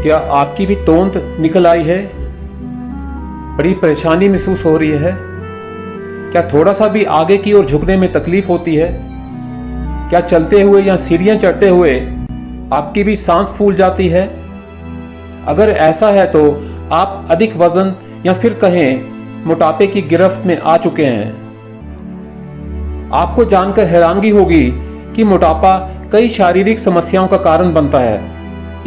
क्या आपकी भी तोंद निकल आई है? बड़ी परेशानी महसूस हो रही है? क्या थोड़ा सा भी आगे की ओर झुकने में तकलीफ होती है? क्या चलते हुए या सीढ़ियां चढ़ते हुए आपकी भी सांस फूल जाती है? अगर ऐसा है तो आप अधिक वजन या फिर कहें मोटापे की गिरफ्त में आ चुके हैं। आपको जानकर हैरानगी होगी कि मोटापा कई शारीरिक समस्याओं का कारण बनता है,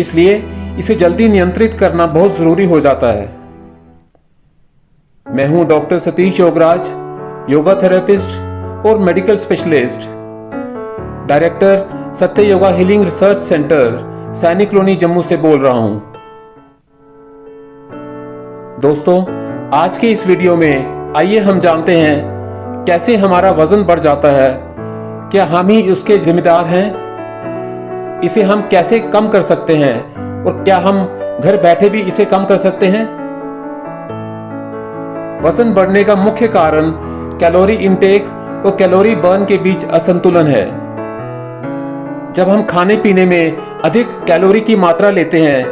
इसलिए इसे जल्दी नियंत्रित करना बहुत जरूरी हो जाता है। मैं हूं doctor Satish Yograj, yoga therapist और मेडिकल स्पेशलिस्ट, डायरेक्टर सत्य योगा हीलिंग रिसर्च सेंटर, सैनिक कॉलोनी, जम्मू से बोल रहा हूं। दोस्तों, आज के इस वीडियो में आइए हम जानते हैं कैसे हमारा वजन बढ़ जाता है। क्या हम ही उसके जिम्मेदार हैं? इसे हम कैसे कम कर सकते हैं और क्या हम घर बैठे भी इसे कम कर सकते हैं? वजन बढ़ने का मुख्य कारण कैलोरी इंटेक और कैलोरी बर्न के बीच असंतुलन है। जब हम खाने पीने में अधिक कैलोरी की मात्रा लेते हैं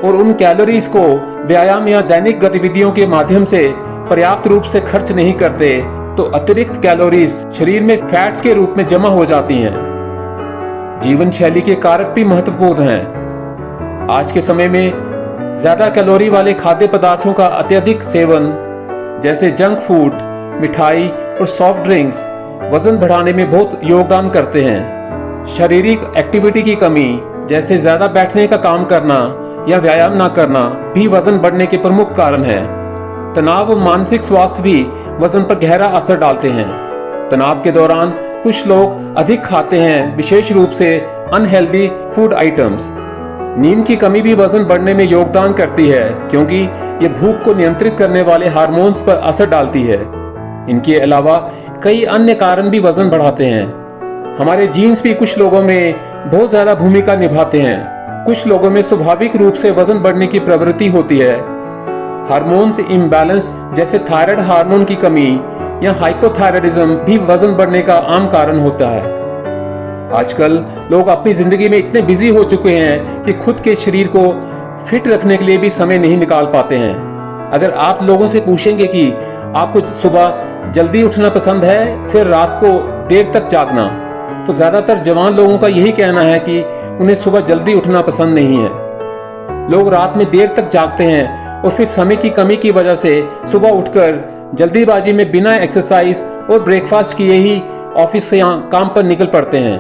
और उन कैलोरीज को व्यायाम या दैनिक गतिविधियों के माध्यम से पर्याप्त रूप से खर्च नहीं करते, तो अतिरिक्त कैलोरीज शरीर में फैट्स के रूप में जमा हो जाती हैं। जीवन शैली के कारक भी महत्वपूर्ण हैं। आज के समय में ज्यादा कैलोरी वाले खाद्य पदार्थों का अत्यधिक सेवन, जैसे जंक फूड, मिठाई और सॉफ्ट ड्रिंक्स, वजन बढ़ाने में बहुत योगदान करते हैं। शारीरिक एक्टिविटी की कमी, जैसे ज्यादा बैठने का काम करना या व्यायाम ना करना, भी वजन बढ़ने के प्रमुख कारण है। तनाव और मानसिक स्वास्थ्य भी वजन पर गहरा असर डालते हैं। तनाव के दौरान कुछ लोग अधिक खाते हैं, विशेष रूप से अनहेल्दी फूड आइटम्स। नींद की कमी भी वजन बढ़ने में योगदान करती है, क्योंकि ये भूख को नियंत्रित करने वाले हार्मोन्स पर असर डालती है। इनके अलावा कई अन्य कारण भी वजन बढ़ाते हैं। हमारे जीन्स भी कुछ लोगों में बहुत ज्यादा भूमिका निभाते हैं। कुछ लोगों में स्वाभाविक रूप से वजन बढ़ने की प्रवृत्ति होती है। हार्मोन्स इम्बैलेंस, जैसे थायराइड हार्मोन की कमी या हाइपोथायराइडिज्म, भी वजन बढ़ने का आम कारण होता है। आजकल लोग अपनी जिंदगी में इतने बिजी हो चुके हैं कि खुद के शरीर को फिट रखने के लिए भी समय नहीं निकाल पाते हैं। अगर आप लोगों से पूछेंगे कि आपको सुबह जल्दी उठना पसंद है फिर रात को देर तक जागना, तो ज्यादातर जवान लोगों का यही कहना है कि उन्हें सुबह जल्दी उठना पसंद नहीं है। लोग रात में देर तक जागते हैं और फिर समय की कमी की वजह से सुबह उठकर जल्दीबाजी में बिना एक्सरसाइज और ब्रेकफास्ट किए ही ऑफिस से काम पर निकल पड़ते हैं।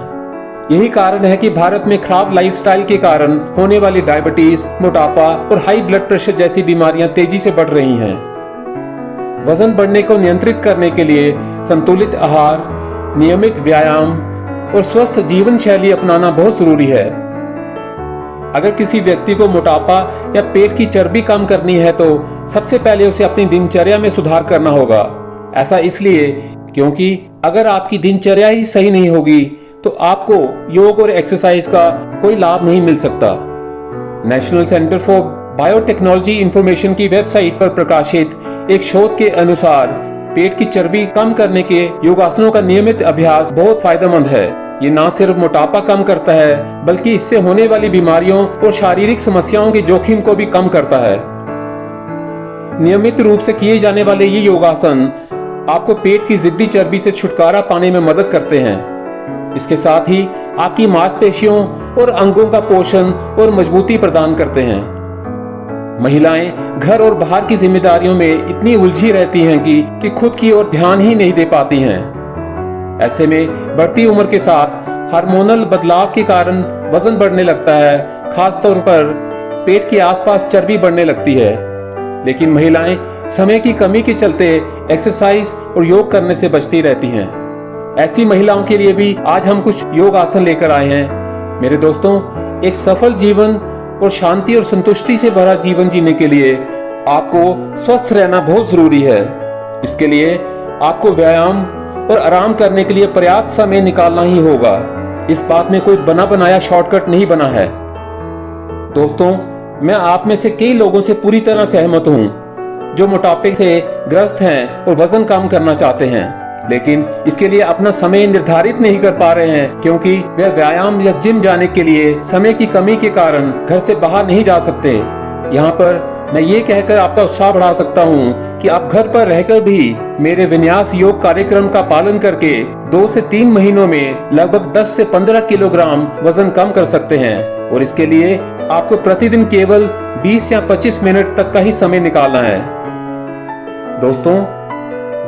यही कारण है कि भारत में खराब लाइफस्टाइल के कारण होने वाली डायबिटीज, मोटापा और हाई ब्लड प्रेशर जैसी बीमारियां तेजी से बढ़ रही हैं। वजन बढ़ने को नियंत्रित करने के लिए संतुलित आहार, नियमित व्यायाम और स्वस्थ जीवन शैली अपनाना बहुत जरूरी है। अगर किसी व्यक्ति को मोटापा या पेट की चर्बी कम करनी है तो सबसे पहले उसे अपनी दिनचर्या में सुधार करना होगा। ऐसा इसलिए क्योंकि अगर आपकी दिनचर्या ही सही नहीं होगी तो आपको योग और एक्सरसाइज का कोई लाभ नहीं मिल सकता। National centre for biotechnology information की वेबसाइट पर प्रकाशित एक शोध के अनुसार पेट की चर्बी कम करने के योगासनों का नियमित अभ्यास बहुत फायदेमंद है। ये न सिर्फ मोटापा कम करता है बल्कि इससे होने वाली बीमारियों और शारीरिक समस्याओं के जोखिम को भी कम करता है। नियमित रूप से किए जाने वाले ये योगासन आपको पेट की जिद्दी चर्बी से छुटकारा पाने में मदद करते हैं। इसके साथ ही आपकी मांसपेशियों और अंगों का पोषण और मजबूती प्रदान करते हैं। महिलाएं घर और बाहर की जिम्मेदारियों में इतनी उलझी रहती हैं कि खुद की ओर ध्यान ही नहीं दे पाती हैं। ऐसे में बढ़ती उम्र के साथ हार्मोनल बदलाव के कारण वजन बढ़ने लगता है। खासतौर पर पेट के आसपास चर्बी बढ़ने लगती है। लेकिन महिलाएं समय की कमी के चलते एक्सरसाइज और योग करने से बचती रहती हैं। ऐसी महिलाओं के लिए भी आज हम कुछ योग आसन लेकर आए हैं। मेरे दोस्तों, एक सफल जीवन और शांति और संतुष्टि से भरा जीवन जीने के लिए आपको स्वस्थ रहना बहुत जरूरी है। इसके लिए आपको व्यायाम और आराम करने के लिए पर्याप्त समय निकालना ही होगा। इस बात में कोई बना बनाया शॉर्टकट नहीं बना है। दोस्तों, मैं आप में से कई लोगों से पूरी तरह सहमत हूँ जो मोटापे से ग्रस्त हैं और वजन कम करना चाहते हैं, लेकिन इसके लिए अपना समय निर्धारित नहीं कर पा रहे हैं क्योंकि वे व्यायाम या जिम जाने के लिए समय की कमी के कारण घर से बाहर नहीं जा सकते। यहाँ पर मैं ये कहकर आपका उत्साह बढ़ा सकता हूँ कि आप घर पर रहकर भी मेरे विन्यास योग कार्यक्रम का पालन करके 2 से 3 महीनों में लगभग 10 से 15 किलोग्राम वजन कम कर सकते हैं। और इसके लिए आपको प्रतिदिन केवल 20 या 25 मिनट तक का ही समय निकालना है। दोस्तों,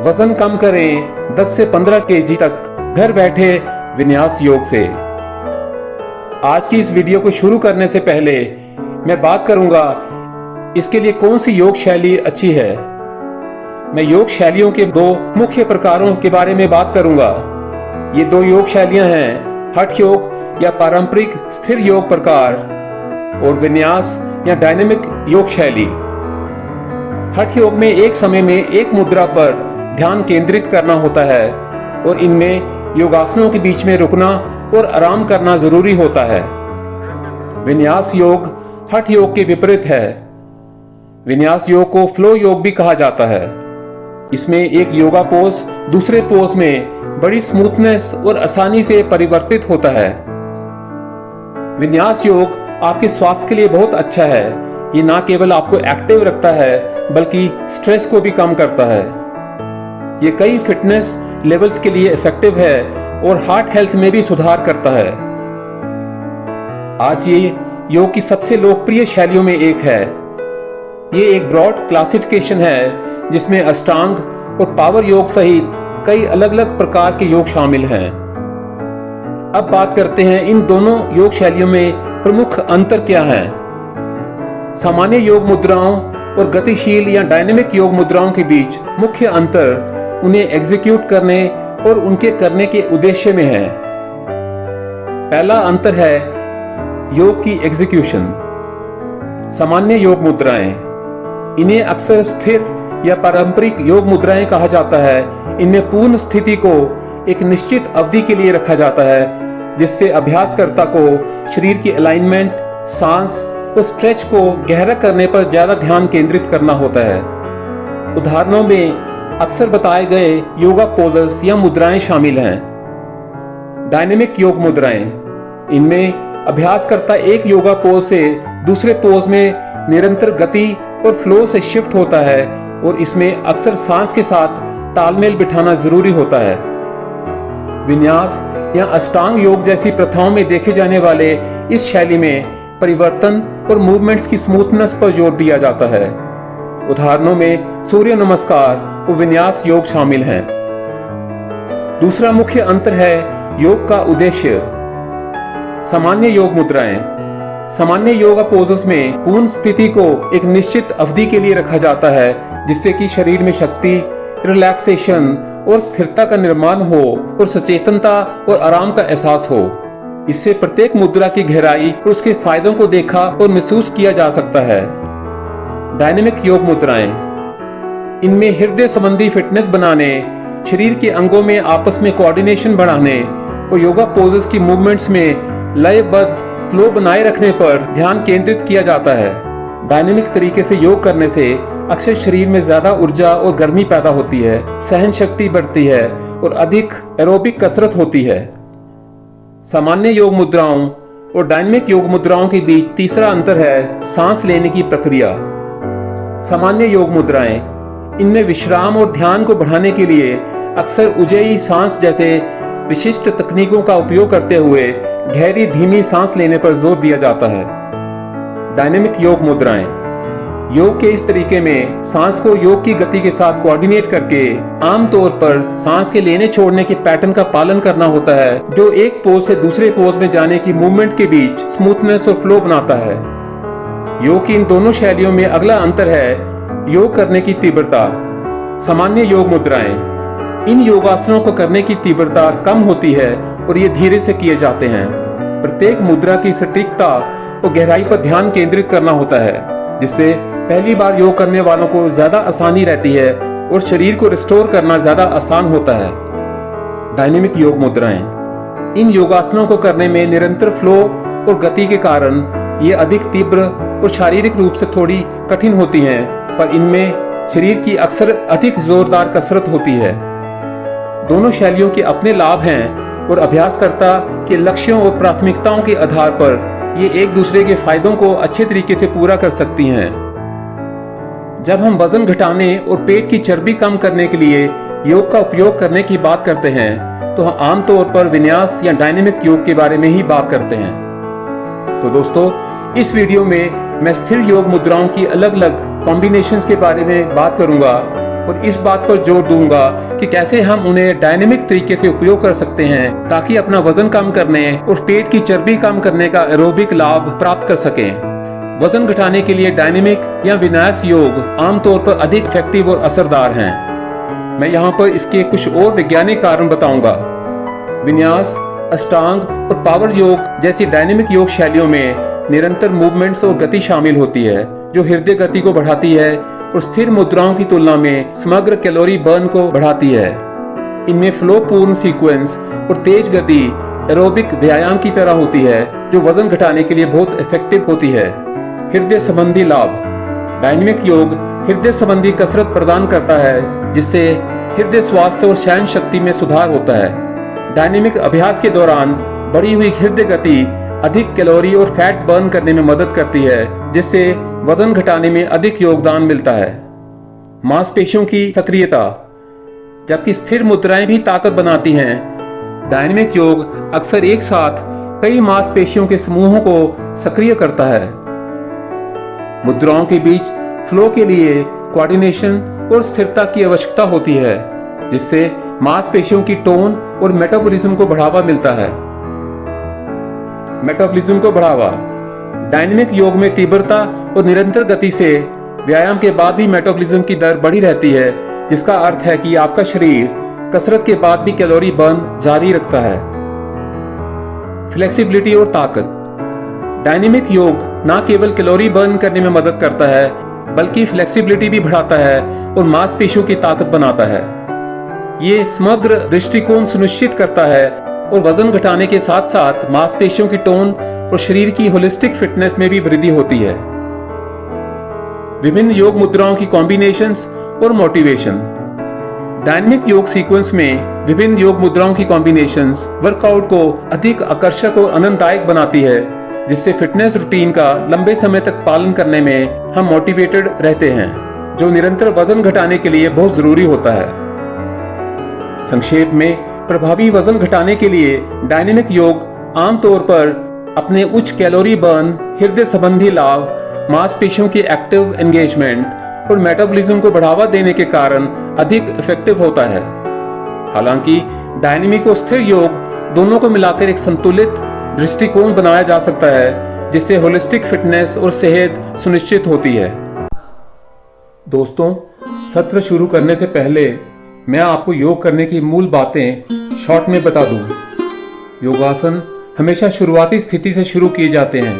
वजन कम करें 10 से 15 केजी तक घर बैठे विन्यास योग से। आज की इस वीडियो को शुरू करने से पहले मैं बात करूंगा इसके लिए कौन सी योग शैली अच्छी है। मैं योग शैलियों के 2 मुख्य प्रकारों के बारे में बात करूंगा। ये 2 योग शैलियां हैं, हठ योग या पारंपरिक स्थिर योग प्रकार और विन्यास या डायनेमिक योग शैली। हठ योग में एक समय में एक मुद्रा पर ध्यान केंद्रित करना होता है और इनमें योगासनों के बीच में रुकना और आराम करना जरूरी होता है। विन्यास योग हठ योग के विपरीत है। विन्यास योग को फ्लो योग भी कहा जाता है। इसमें एक योगा पोज दूसरे पोज में बड़ी स्मूथनेस और आसानी से परिवर्तित होता है। विन्यास योग आपके स्वास्थ्य के लिए बहुत अच्छा है। ये ना केवल आपको एक्टिव रखता है बल्कि स्ट्रेस को भी कम करता है। ये कई फिटनेस लेवल्स के लिए इफेक्टिव है और हार्ट हेल्थ में भी सुधार करता है। आज ये योग की सबसे लोकप्रिय शैलियों में एक है। ये एक ब्रॉड क्लासिफिकेशन है जिसमें अष्टांग और पावर योग सहित कई अलग अलग प्रकार के योग शामिल हैं। अब बात करते हैं इन दोनों योग शैलियों में प्रमुख अंतर क्या है। सामान्य योग मुद्राओं और गतिशील या डायनेमिक योग मुद्राओं के बीच मुख्य अंतर उन्हें एग्जीक्यूट करने और उनके करने के उद्देश्य में है। पहला अंतर है योग की एग्जीक्यूशन। सामान्य योग मुद्राएं, इन्हें अक्सर स्थिर या पारंपरिक योग मुद्राएं कहा जाता है। इनमें पूर्ण स्थिति को एक निश्चित अवधि के लिए रखा जाता है जिससे अभ्यासकर्ता को शरीर की अलाइनमेंट, सांस और स्ट्रेच को गहरा करने पर ज्यादा ध्यान केंद्रित करना होता है। उदाहरणों में अक्सर बताए गए योगा पोजेस या मुद्राएं शामिल हैं। डायनेमिक योग मुद्राएं, इनमें अभ्यासकर्ता एक योगा पोज से दूसरे पोज में निरंतर गति और फ्लो से शिफ्ट होता है और इसमें अक्सर सांस के साथ तालमेल बिठाना जरूरी होता है। विन्यास या अष्टांग योग जैसी प्रथाओं में देखे जाने वाले इस शैली में परिवर्तन और मूवमेंट्स की स्मूथनेस पर जोर दिया जाता है। उदाहरणों में सूर्य नमस्कार और विन्यास योग शामिल हैं। दूसरा मुख्य अंतर है योग का उद्देश्य। सामान्य योग मुद्राएं, सामान्य योगा पोजेस में पूर्ण स्थिति को एक निश्चित अवधि के लिए रखा जाता है जिससे कि शरीर में शक्ति, रिलैक्सेशन और स्थिरता का निर्माण हो और सचेतनता और आराम का एहसास हो। इससे प्रत्येक मुद्रा की गहराई और उसके फायदों को देखा और महसूस किया जा सकता है। डायनेमिक योग मुद्राएं, इनमें हृदय संबंधी फिटनेस बनाने, शरीर के अंगों में आपस में कोऑर्डिनेशन बढ़ाने और योगा पोजेस की मूवमेंट्स में लयबद्ध फ्लो बनाए रखने पर ध्यान केंद्रित किया जाता है। डायनेमिक तरीके से योग करने से अक्सर शरीर में ज्यादा ऊर्जा और गर्मी पैदा होती है, सहन शक्ति बढ़ती है और अधिक एरोबिक कसरत होती है। सामान्य योग मुद्राओं और डायनेमिक योग मुद्राओं के बीच तीसरा अंतर है सांस लेने की प्रक्रिया। सामान्य योग मुद्राएं, इनमें विश्राम और ध्यान को बढ़ाने के लिए अक्सर उज्जयी सांस जैसे विशिष्ट तकनीकों का उपयोग करते हुए गहरी धीमी सांस लेने पर जोर दिया जाता है। डायनेमिक योग मुद्राएं, योग के इस तरीके में सांस को योग की गति के साथ कोऑर्डिनेट करके आमतौर पर सांस के लेने छोड़ने के पैटर्न का पालन करना होता है जो एक पोज से दूसरे पोज में जाने की मूवमेंट के बीच स्मूथनेस और फ्लो बनाता है। योग की इन दोनों शैलियों में अगला अंतर है योग करने की तीव्रता। सामान्य योग मुद्राएं, इन योगासनों को करने की तीव्रता कम होती है और ये धीरे से किए जाते हैं। प्रत्येक मुद्रा की सटीकता और गहराई पर ध्यान केंद्रित करना होता है जिससे पहली बार योग करने वालों को ज्यादा आसानी रहती है और शरीर को रिस्टोर करना ज्यादा आसान होता है। डायनेमिक योग मुद्राएं, इन योगासनों को करने में निरंतर फ्लो और गति के कारण ये अधिक तीव्र और शारीरिक रूप से थोड़ी कठिन होती हैं, पर इनमें शरीर की अक्सर अधिक जोरदार कसरत होती है। दोनों शैलियों के अपने लाभ हैं और अभ्यासकर्ता के लक्ष्यों और प्राथमिकताओं के आधार पर ये एक दूसरे के फायदों को अच्छे तरीके से पूरा कर सकती हैं। जब हम वजन घटाने और पेट की चर्बी कम करने के लिए योग का उपयोग करने की बात करते हैं तो हम आमतौर पर विन्यास या डायनेमिक योग के बारे में ही बात करते हैं। तो दोस्तों, इस वीडियो में मैं स्थिर योग मुद्राओं की अलग अलग कॉम्बिनेशंस के बारे में बात करूंगा और इस बात पर जोर दूंगा कि कैसे हम उन्हें डायनेमिक तरीके से उपयोग कर सकते हैं ताकि अपना वजन कम करने और पेट की चर्बी कम करने का एरोबिक लाभ प्राप्त कर सकें। वजन घटाने के लिए डायनेमिक या विन्यास योग आमतौर पर अधिक इफेक्टिव और असरदार हैं। मैं यहाँ पर इसके कुछ और वैज्ञानिक कारण बताऊंगा। विन्यास, अष्टांग और पावर योग जैसी डायनेमिक योग शैलियों में निरंतर मूवमेंट्स और गति शामिल होती है जो हृदय गति को बढ़ाती है और स्थिर मुद्राओं की तुलना में समग्र कैलोरी बर्न को बढ़ाती है। इनमें फ्लो पूर्ण सीक्वेंस और तेज गति एरोबिक व्यायाम की तरह होती है जो वजन घटाने के लिए बहुत इफेक्टिव होती है। हृदय संबंधी लाभ। डायनेमिक योग हृदय संबंधी कसरत प्रदान करता है जिससे हृदय स्वास्थ्य और सहन शक्ति में सुधार होता है। डायनेमिक अभ्यास के दौरान बढ़ी हुई हृदय गति अधिक कैलोरी और फैट बर्न करने में मदद करती है जिससे वजन घटाने में अधिक योगदान मिलता है। मांसपेशियों की सक्रियता। जबकि स्थिर मुद्राएं भी ताकत बनाती हैं, डायनेमिक योग अक्सर एक साथ कई मांसपेशियों के समूहों को सक्रिय करता है। मुद्राओं के बीच फ्लो के लिए कोऑर्डिनेशन और स्थिरता की आवश्यकता होती है जिससे मांसपेशियों की टोन और मेटाबॉलिज्म को बढ़ावा मिलता है। मेटाबॉलिज्म को बढ़ावा। डायनेमिक योग में तीव्रता और निरंतर गति से व्यायाम के बाद भी मेटाबॉलिज्म की दर बढ़ी रहती है जिसका अर्थ है कि आपका शरीर कसरत के बाद भी कैलोरी बर्न जारी रखता है। फ्लेक्सिबिलिटी और ताकत। डायनेमिक योग न केवल कैलोरी बर्न करने में मदद करता है बल्कि फ्लेक्सिबिलिटी भी बढ़ाता है और मांसपेशियों की ताकत बनाता है। ये समग्र दृष्टिकोण सुनिश्चित करता है और वजन घटाने के साथ साथ मांसपेशियों की टोन और शरीर की होलिस्टिक फिटनेस में भी वृद्धि होती है। विभिन्न योग मुद्राओं की कॉम्बिनेशंस और मोटिवेशन। डायनेमिक योग सीक्वेंस में विभिन्न योग मुद्राओं की कॉम्बिनेशंस वर्कआउट को अधिक आकर्षक और आनंददायक बनाती है जिससे फिटनेस रूटीन का लंबे समय तक पालन करने में हम मोटिवेटेड रहते हैं जो निरंतर वजन घटाने के लिए बहुत जरूरी होता है। संक्षेप में, प्रभावी वजन घटाने के लिए डायनेमिक योग आमतौर पर अपने उच्च कैलोरी बर्न, हृदय संबंधी लाभ, मांसपेशियों की एक्टिव एंगेजमेंट और मेटाबॉलिज्म को बढ़ावा देने के कारण अधिक इफेक्टिव होता है। हालांकि डायनेमिक और स्थिर योग दोनों को मिलाकर एक संतुलित दृष्टिकोण बनाया जा सकता है जिससे होलिस्टिक फिटनेस और सेहत सुनिश्चित होती है। दोस्तों, सत्र शुरू करने से पहले मैं आपको योग करने की मूल बातें शॉर्ट में बता दूं। योगासन हमेशा शुरुआती स्थिति से शुरू किए जाते हैं।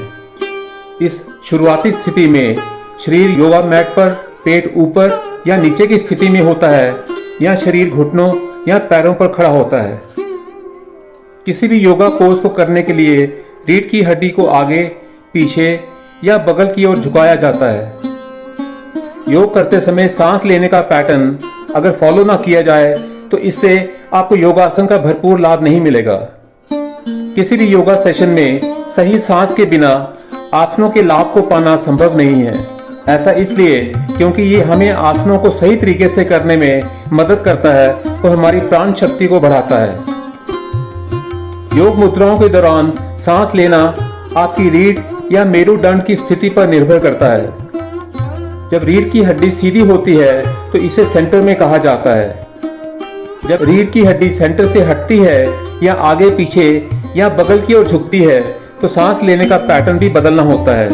इस शुरुआती स्थिति में शरीर योगा मैट पर पेट ऊपर या नीचे की स्थिति में होता है या शरीर घुटनों या पैरों पर खड़ा होता है। किसी भी योगा पोज को करने के लिए रीढ़ की हड्डी को आगे, पीछे या बगल की ओर झुकाया जाता है। योग करते समय सांस लेने का पैटर्न अगर फॉलो ना किया जाए तो इससे आपको योगासन का भरपूर लाभ नहीं मिलेगा। किसी भी योगा सेशन में सही सांस के बिना आसनों के लाभ को पाना संभव नहीं है। ऐसा इसलिए क्योंकि ये हमें आसनों को सही तरीके से करने में मदद करता है और हमारी प्राण शक्ति को बढ़ाता है। योग मुद्राओं के दौरान सांस लेना आपकी रीढ़ या मेरुदंड की स्थिति पर निर्भर करता है। जब रीढ़ की हड्डी सीधी होती है तो इसे सेंटर में कहा जाता है। जब रीढ़ की हड्डी सेंटर से हटती है या आगे पीछे या बगल की ओर झुकती है तो सांस लेने का पैटर्न भी बदलना होता है।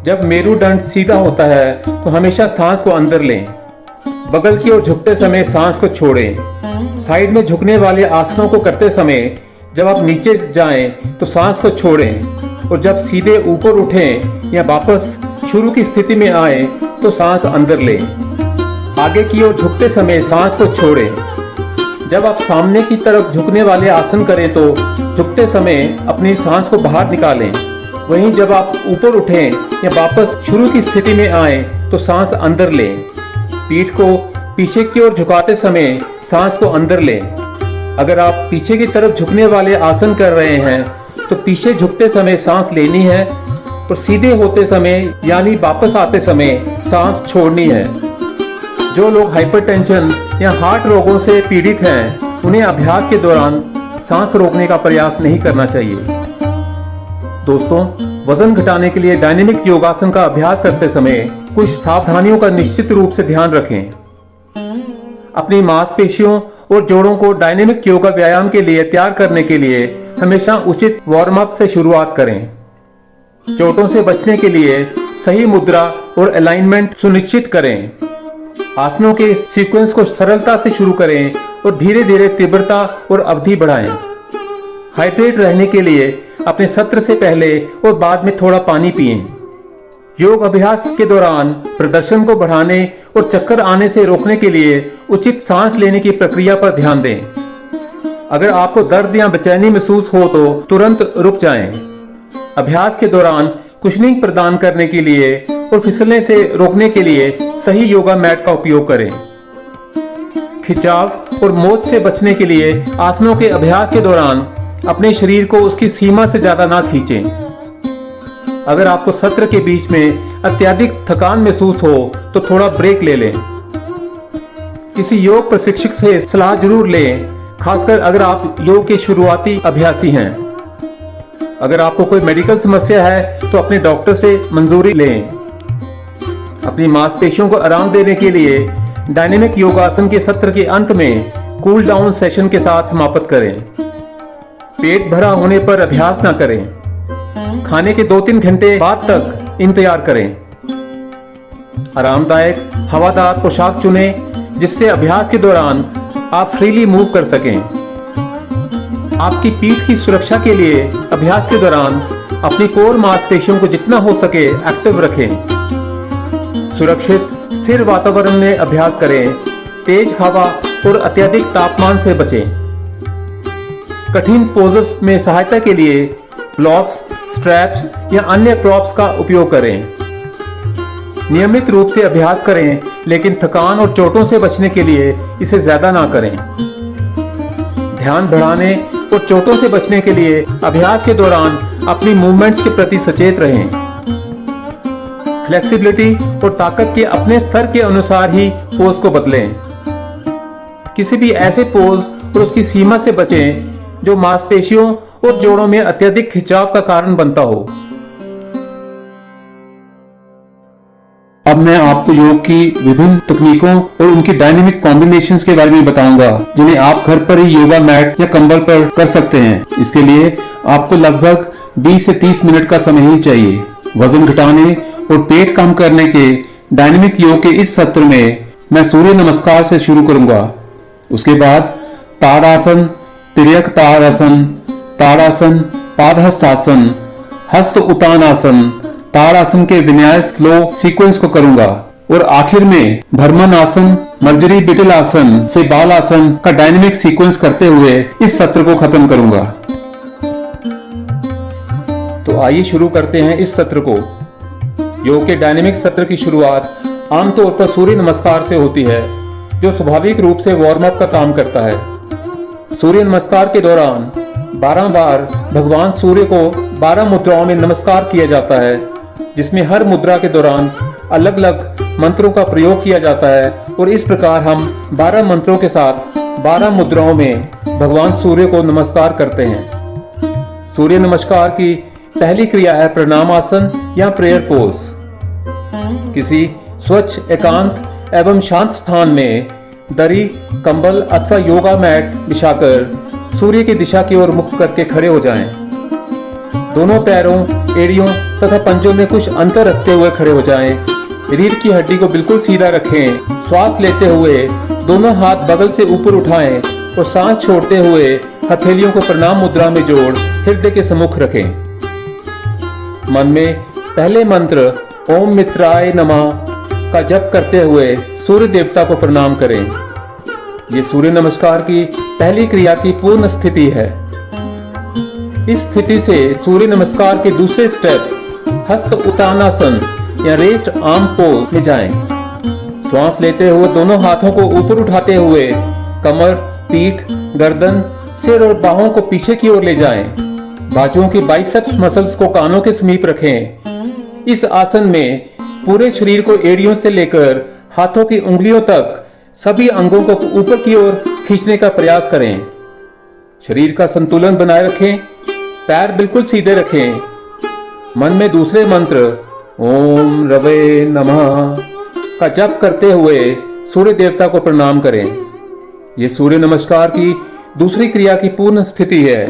जब मेरुदंड सीधा होता है तो हमेशा सांस को अंदर लें। बगल की ओर झुकते समय सांस को छोड़ें। साइड में झुकने वाले आसनों को करते समय जब आप नीचे जाएं तो सांस को छोड़ें और जब सीधे ऊपर उठें या वापस शुरू की स्थिति में आए तो सांस अंदर लें। आगे की ओर झुकते समय सांस को छोड़ें। जब आप सामने की तरफ झुकने वाले आसन करें तो झुकते समय अपनी सांस को बाहर निकालें। वहीं जब आप ऊपर उठें या वापस शुरू की स्थिति में आए तो सांस अंदर लें। पीठ को पीछे की ओर झुकाते समय सांस को अंदर लें। अगर आप पीछे की तरफ झुकने वाले आसन कर रहे हैं तो पीछे झुकते समय सांस लेनी है और सीधे होते समय यानी वापस आते समय सांस छोड़नी है। जो लोग हाइपरटेंशन या हार्ट रोगों से पीड़ित हैं, उन्हें अभ्यास के दौरान सांस रोकने का प्रयास नहीं करना चाहिए। दोस्तों, वजन घटाने के लिए डायनेमिक योगासन का अभ्यास करते समय कुछ सावधानियों का निश्चित रूप से ध्यान रखें। अपनी मांसपेशियों और जोड़ों को डायनेमिक योगा व्यायाम के लिए तैयार करने के लिए हमेशा उचित वार्म अप से शुरुआत करें। चोटों से बचने के लिए सही मुद्रा और अलाइनमेंट सुनिश्चित करें। आसनों के सीक्वेंस को सरलता से शुरू करें और धीरे धीरे तीव्रता और अवधि बढ़ाएं। हाइड्रेट रहने के लिए अपने सत्र से पहले और बाद में थोड़ा पानी पिएं। योग अभ्यास के दौरान प्रदर्शन को बढ़ाने और चक्कर आने से रोकने के लिए उचित सांस लेने की प्रक्रिया पर ध्यान दें। अगर आपको दर्द या बेचैनी महसूस हो तो तुरंत रुक जाएं। अभ्यास के दौरान कुशनिंग प्रदान करने के लिए और फिसलने से रोकने के लिए सही योगा मैट का उपयोग करें। खिंचाव और मोच से बचने के लिए आसनों के अभ्यास के दौरान अपने शरीर को उसकी सीमा से ज्यादा ना खींचें। अगर आपको सत्र के बीच में अत्यधिक थकान महसूस हो तो थोड़ा ब्रेक ले लें। किसी योग प्रशिक्षक से सलाह जरूर लें, खासकर अगर आप योग के शुरुआती अभ्यासी हैं। अगर आपको कोई मेडिकल समस्या है तो अपने डॉक्टर से मंजूरी लें। अपनी मांसपेशियों को आराम देने के लिए डायनेमिक योगासन के सत्र के अंत में कूल डाउन सेशन के साथ समाप्त करें। पेट भरा होने पर अभ्यास ना करें। खाने के 2-3 घंटे बाद तक इंतजार करें। आरामदायक हवादार पोशाक चुनें जिससे अभ्यास के दौरान आप फ्रीली मूव कर सकें। आपकी पीठ की सुरक्षा के लिए अभ्यास के दौरान अपनी कोर मांसपेशियों को जितना हो सके एक्टिव रखें। सुरक्षित स्थिर वातावरण में अभ्यास करें। तेज हवा और अत्यधिक तापमान से बचें। कठिन पोजेस में सहायता के लिए ब्लॉक्स, स्ट्रैप्स या अन्य प्रॉप्स का उपयोग करें। नियमित रूप से अभ्यास करें, लेकिन थकान और चोटों से बचने के लिए इसे ज्यादा ना करें। ध्यान बढ़ाने और चोटों से बचने के लिए अभ्यास के दौरान अपनी मूवमेंट्स के प्रति सचेत रहें। फ्लेक्सिबिलिटी और ताकत के अपने स्तर के अनुसार ही पोज को बदलें। किसी भी ऐसे पोज और उसकी सीमा से बचें जो मांसपेशियों और जोड़ों में अत्यधिक खिंचाव का कारण बनता हो। अब मैं आपको योग की विभिन्न तकनीकों और उनकी डायनेमिक कॉम्बिनेशंस के बारे में बताऊंगा, जिन्हें आप घर पर ही योगा मैट या कंबल पर कर सकते हैं। इसके लिए आपको लगभग 20 से 30 मिनट का समय ही चाहिए। वजन घटाने और पेट कम करने के डायनेमिक योग के इस सत्र में मैं सूर्य नमस्कार से शुरू करूंगा। उसके बाद ताड़ासन, तिर्यक ताड़ासन, ताड़ासन, पादहस्तासन, हस्त उत्तानासन, ताड़ासन के विन्यास फ्लो सीक्वेंस को करूंगा और आखिर में भ्रमण आसन, मर्जरी बिटल आसन से बाल आसन का डायनेमिक सीक्वेंस करते हुए इस सत्र को खत्म करूंगा। तो आइए शुरू करते हैं इस सत्र को। योग के डायनेमिक सत्र की शुरुआत आमतौर पर सूर्य नमस्कार से होती है, जो स्वाभाविक रूप से वार्म अप का काम करता है। सूर्य नमस्कार के दौरान 12 बार भगवान सूर्य को 12 मुद्राओं में नमस्कार किया जाता है, जिसमें हर मुद्रा के दौरान अलग अलग मंत्रों का प्रयोग किया जाता है और इस प्रकार हम 12 मंत्रों के साथ 12 मुद्राओं में भगवान सूर्य को नमस्कार करते हैं। सूर्य नमस्कार की पहली क्रिया है प्रणामासन या प्रेयर पोज। किसी स्वच्छ, एकांत एवं शांत स्थान में दरी, कंबल अथवा योगा मैट बिछाकर सूर्य की दिशा की ओर मुख करके खड़े हो जाएं। दोनों पैरों, एड़ियों तथा पंजों में कुछ अंतर रखते हुए खड़े हो जाएं। रीढ़ की हड्डी को बिल्कुल सीधा रखें। श्वास लेते हुए दोनों हाथ बगल से ऊपर उठाएं और सांस छोड़ते हुए हथेलियों को प्रणाम मुद्रा में जोड़ हृदय के सम्मुख रखें। मन में पहले मंत्र ओम मित्राय नमः का जप करते हुए सूर्य देवता को प्रणाम करें। ये सूर्य नमस्कार की पहली क्रिया की पूर्ण स्थिति है। इस स्थिति से सूर्य नमस्कार के दूसरे स्टेप हस्त उत्तानासन या रेस्ट आर्म पोज में जाएं। श्वास लेते हुए दोनों हाथों को ऊपर उठाते हुए कमर, पीठ, गर्दन, सिर और बाहों को पीछे की ओर ले जाएं। बाजुओं की बाइसेप्स मसल्स को कानों के समीप रखें। इस आसन में पूरे शरीर को एड़ियों से लेकर हाथों की उंगलियों तक सभी अंगों को ऊपर की ओर खींचने का प्रयास करें। शरीर का संतुलन बनाए रखें, पैर बिल्कुल सीधे रखें। मन में दूसरे मंत्र ओम रवे नमः का जप करते हुए सूर्य देवता को प्रणाम करें। यह सूर्य नमस्कार की दूसरी क्रिया की पूर्ण स्थिति है।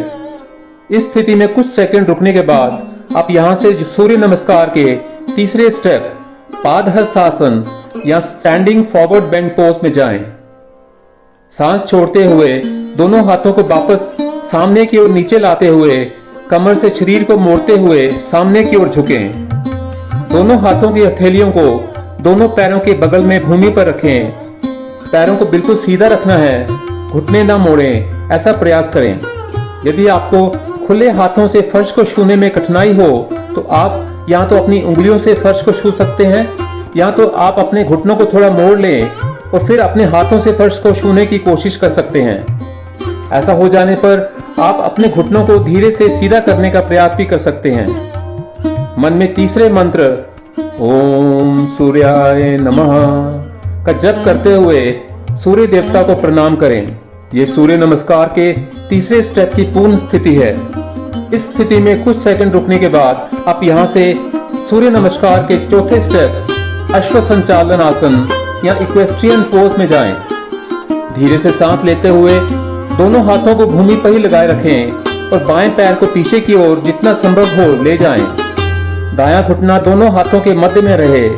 इस स्थिति में कुछ सेकंड रुकने के बाद आप यहां से सूर्य नमस्कार के तीसरे स्टेप पादहस्तासन या स्टैंडिंग फॉरवर्ड बेंड पोज में जाएं। सांस छोड़ते हुए दोनों हाथों को वापस सामने की ओर नीचे लाते हुए कमर से शरीर को मोड़ते हुए सामने की ओर झुकें। दोनों हाथों की हथेलियों को दोनों पैरों के बगल में भूमि पर रखें। पैरों को बिल्कुल सीधा रखना है, घुटने ना मोड़ें, ऐसा प्रयास करें। यदि आपको खुले हाथों से फर्श को छूने में कठिनाई हो तो आप या तो अपनी उंगलियों से फर्श को छू सकते हैं या तो आप अपने घुटनों को थोड़ा मोड़ लें और फिर अपने हाथों से फर्श को छूने की कोशिश कर सकते हैं। ऐसा हो जाने पर आप अपने घुटनों को धीरे से सीधा करने का प्रयास भी कर सकते हैं। मन में तीसरे मंत्र ओम सूर्याय नमः का जप करते हुए सूर्य देवता को प्रणाम करें। यह सूर्य नमस्कार के तीसरे स्टेप की पूर्ण स्थिति है। इस स्थिति में कुछ सेकंड रुकने के बाद आप यहां से सूर्य नमस्कार के चौथे स्टेप अश्व संचालन आसन या इक्वेस्ट्रियन पोज में जाएं। धीरे से सांस लेते हुए दोनों हाथों को भूमि पर ही लगाए रखें और बाएं पैर को पीछे की ओर जितना संभव हो ले जाएं। दायां घुटना दोनों हाथों के मध्य में रहे।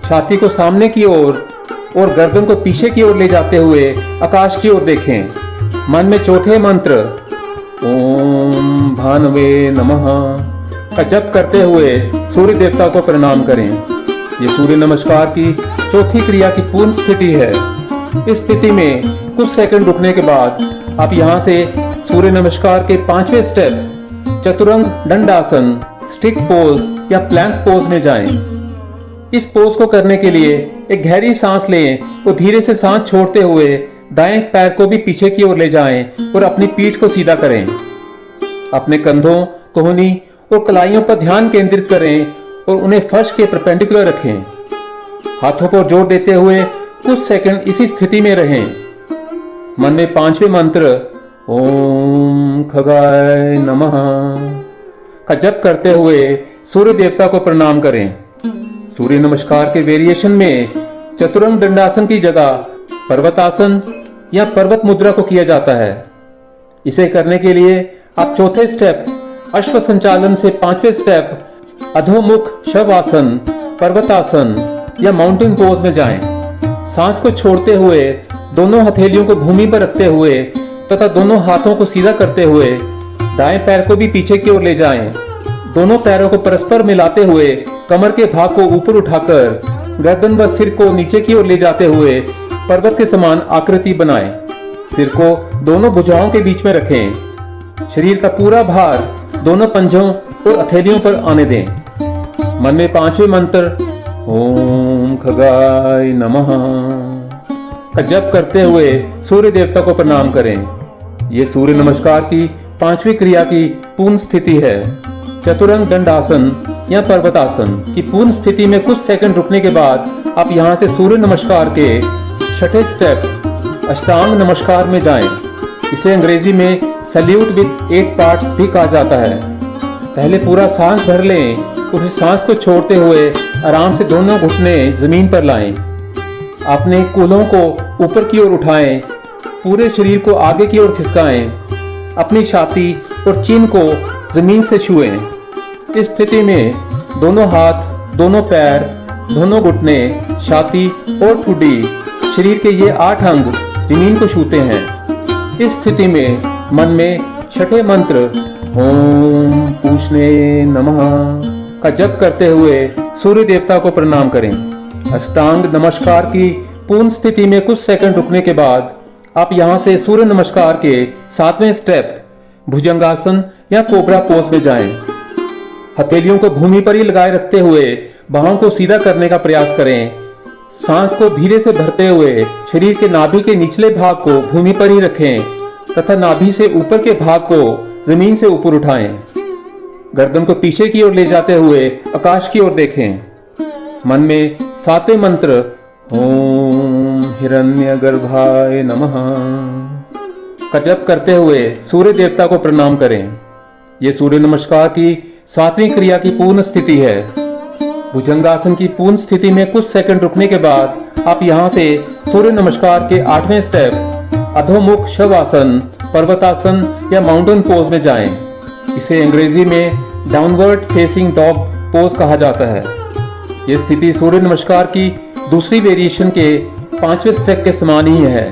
छाती को सामने की ओर और गर्दन को पीछे की ओर ले जाते हुए आकाश की ओर देखें। मन में चौथे मंत्र ओम भानवे नमः का जप करते हुए सूर्य देवता को प्रणाम करें। ये सूर्य नमस्कार की चौथी क्रिया की पूर्ण स्थिति है। इस स्थिति में कुछ सेकंड रुकने के बाद आप यहां से सूर्य नमस्कार के पांचवें स्टेप चतुरंग दंडासन, स्टिक पोज या प्लैंक पोज में जाएं। इस पोज को करने के लिए एक गहरी सांस लें और धीरे से सांस छोड़ते हुए दाएं पैर को भी पीछे की ओर ले जाएं और अपनी पीठ को सीधा करें। अपने कंधों, कोहनी और कलाइयों पर ध्यान केंद्रित करें और उन्हें फर्श के परपेंडिकुलर रखें। हाथों पर जोर देते हुए कुछ सेकंड इसी स्थिति में रहें। मन में पांचवें मंत्र ओम खगाय नमः का जप करते हुए सूर्य देवता को प्रणाम करें। सूर्य नमस्कार के वेरिएशन में चतुरंग दंडासन की जगह पर्वतासन या पर्वत मुद्रा को किया जाता है। इसे करने के लिए आप चौथे स्टेप अश्व संचालन से पांचवें स्टेप अधोमुख शवासन, पर्वतासन या माउंटेन पोज में जाएं। सांस को छोड़ते हुए दोनों हथेलियों को भूमि पर रखते हुए तथा दोनों हाथों को सीधा करते हुए दाएं पैर को भी पीछे की ओर ले जाएं। दोनों पैरों को परस्पर मिलाते हुए कमर के भाग को ऊपर उठाकर गर्दन व सिर को नीचे की ओर ले जाते हुए पर्वत के समान आकृति बनाएं। सिर को दोनों भुजाओं के बीच में रखें। शरीर का पूरा भार दोनों पंजों और हथेलियों पर आने दें। मन में पांचवें मंत्र ओम खगाय नमः का जप करते हुए सूर्य देवता को प्रणाम करें। यह सूर्य नमस्कार की पांचवी क्रिया की पूर्ण स्थिति है। चतुरंग दंडासन या पर्वतासन की पूर्ण स्थिति में कुछ सेकंड रुकने के बाद आप यहां से सूर्य नमस्कार के छठे स्टेप अष्टांग नमस्कार में जाएं। इसे अंग्रेजी में सैल्यूट विद 8 पार्ट्स भी कहा जाता है। पहले पूरा सांस भर लें और फिर सांस को छोड़ते हुए आराम से दोनों घुटने जमीन पर लाएं। अपने कूल्हों को ऊपर की ओर उठाएं, पूरे शरीर को आगे की ओर खिसकाएं, अपनी छाती और चिन को जमीन से छुएं। इस स्थिति में दोनों हाथ, दोनों पैर, दोनों घुटने, छाती और ठुड्डी, शरीर के ये 8 अंग जमीन को छूते हैं। इस स्थिति में मन में छठे मंत्र ओम पूष्णे नमः का जप करते हुए सूर्य देवता को प्रणाम करें। अष्टांग नमस्कार की पूर्ण स्थिति में कुछ सेकंड रुकने के बाद आप यहां से सूर्य नमस्कार के 7वें स्टेप भुजंगासन या कोबरा पोज में जाएं। हथेलियों को भूमि पर ही लगाए रखते हुए बाहों को सीधा करने का प्रयास करें। सांस को धीरे से भरते हुए शरीर के नाभि के निचले भाग को भूमि पर ही रखें तथा नाभि से ऊपर के भाग को जमीन से ऊपर उठाएं। गर्दन को पीछे की ओर ले जाते हुए आकाश की ओर देखें। मन में 7वें मंत्र ओम हिरण्यगर्भाय नमः का जप करते हुए सूर्य देवता को प्रणाम करें। यह सूर्य नमस्कार की 7वीं क्रिया की पूर्ण स्थिति है। भुजंगासन की पूर्ण स्थिति में कुछ सेकंड रुकने के बाद आप यहां से सूर्य नमस्कार के 8वें स्टेप अधोमुख शवासन, पर्वतासन या माउंटेन पोज में जाएं। इसे अंग्रेजी में डाउनवर्ड फेसिंग डॉग पोज कहा जाता है। यह स्थिति सूर्य नमस्कार की दूसरी वेरिएशन के 5वें स्टेप के समान ही है।